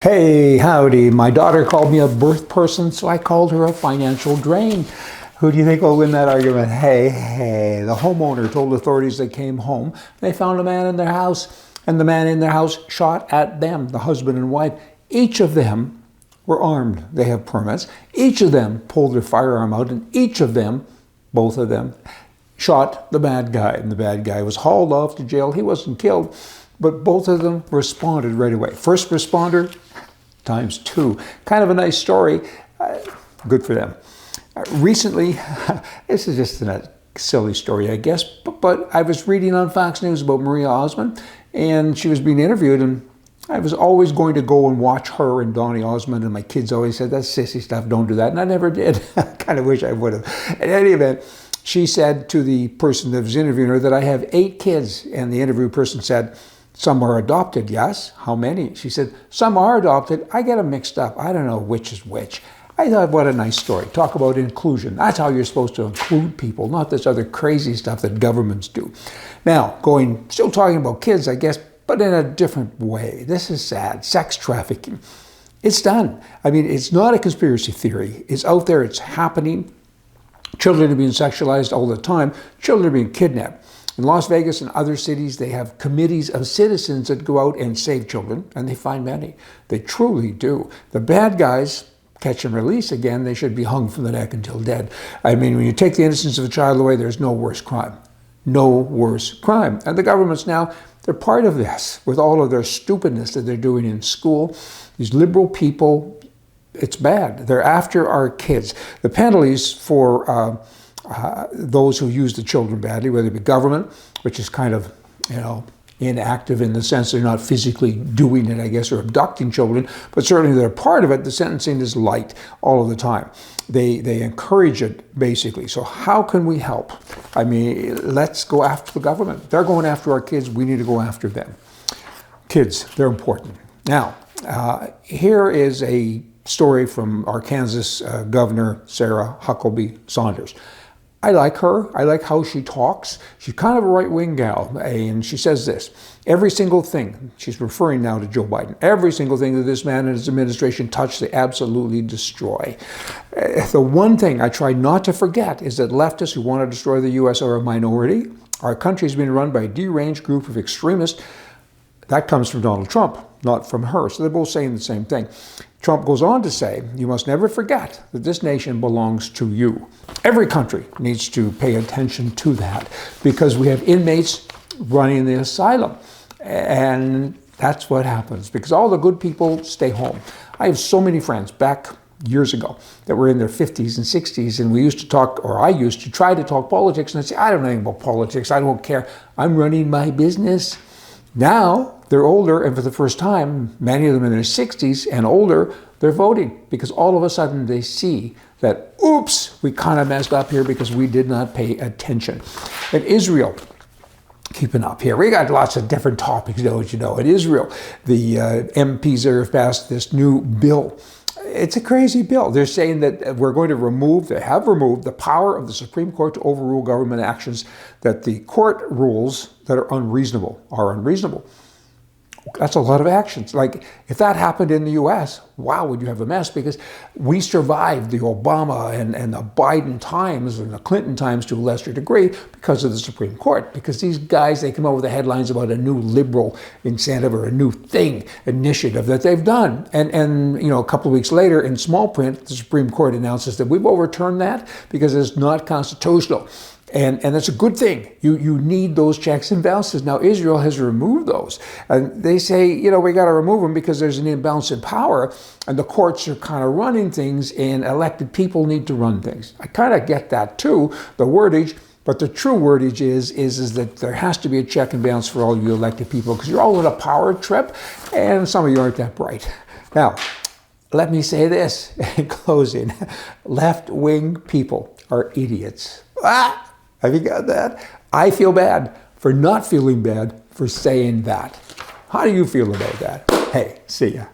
Hey, howdy. My daughter called me a birth person, so I called her a financial drain. Who do you think will win that argument? Hey, the homeowner told authorities they came home. They found a man in their house, and the man in their house shot at them, the husband and wife. Each of them were armed. They have permits. Each of them pulled their firearm out, and each of them, both of them, shot the bad guy. And the bad guy was hauled off to jail. He wasn't killed, but both of them responded right away. First responder, times two. Kind of a nice story. Good for them. Recently, this is just a silly story, I guess, but I was reading on Fox News about Maria Zakharova, and she was being interviewed, and I was always going to go and watch her and Donny Osmond, and my kids always said, that's sissy stuff, don't do that, and I never did. I kind of wish I would have. In any event, she said to the person that was interviewing her that I have 8 kids, and the interview person said, some are adopted, yes? How many? She said, some are adopted. I get them mixed up. I don't know which is which. I thought, what a nice story. Talk about inclusion. That's how you're supposed to include people, not this other crazy stuff that governments do. Now, still talking about kids, I guess, but in a different way. This is sad. Sex trafficking. It's done. I mean, it's not a conspiracy theory. It's out there. It's happening. Children are being sexualized all the time. Children are being kidnapped. In Las Vegas and other cities, they have committees of citizens that go out and save children, and they find many. They truly do. The bad guys, catch and release again, they should be hung from the neck until dead. I mean, when you take the innocence of a child away, there's no worse crime. No worse crime. And the governments now, they're part of this with all of their stupidness that they're doing in school. These liberal people, it's bad. They're after our kids. The penalties for those who use the children badly, whether it be government, which is kind of, inactive in the sense they're not physically doing it, I guess, or abducting children, but certainly they're part of it. The sentencing is light all of the time. They encourage it, basically. So how can we help? I mean, let's go after the government. They're going after our kids. We need to go after them. Kids, they're important. Now, here is a story from our Kansas Governor, Sarah Huckabee Sanders. I like her. I like how she talks. She's kind of a right-wing gal, and she says this. Every single thing, she's referring now to Joe Biden, every single thing that this man and his administration touch, they absolutely destroy. The one thing I try not to forget is that leftists who want to destroy the U.S. are a minority. Our country is being run by a deranged group of extremists. That comes from Donald Trump, not from her. So they're both saying the same thing. Trump goes on to say, you must never forget that this nation belongs to you. Every country needs to pay attention to that because we have inmates running the asylum. And that's what happens because all the good people stay home. I have so many friends back years ago that were in their 50s and 60s, and we used to talk, or I used to try to talk politics, and I'd say, I don't know anything about politics. I don't care. I'm running my business. Now, they're older, and for the first time, many of them in their 60s and older, they're voting because all of a sudden they see that, oops, we kind of messed up here because we did not pay attention. In Israel, keeping up here, we got lots of different topics, don't you know? In Israel, the MPs there have passed this new bill. It's a crazy bill. They're saying that they have removed the power of the Supreme Court to overrule government actions that the court rules that are unreasonable. That's a lot of actions. Like, if that happened in the U.S., wow, would you have a mess? Because we survived the Obama and the Biden times and the Clinton times to a lesser degree because of the Supreme Court. Because these guys, they come up with the headlines about a new liberal incentive or a new initiative that they've done. And a couple of weeks later, in small print, the Supreme Court announces that we've overturned that because it's not constitutional. And that's a good thing. You need those checks and balances. Now, Israel has removed those. And they say, we got to remove them because there's an imbalance in power and the courts are kind of running things and elected people need to run things. I kind of get that too, the wordage, but the true wordage is that there has to be a check and balance for all you elected people because you're all on a power trip and some of you aren't that bright. Now, let me say this in closing. Left-wing people are idiots. Have you got that? I feel bad for not feeling bad for saying that. How do you feel about that? Hey, see ya.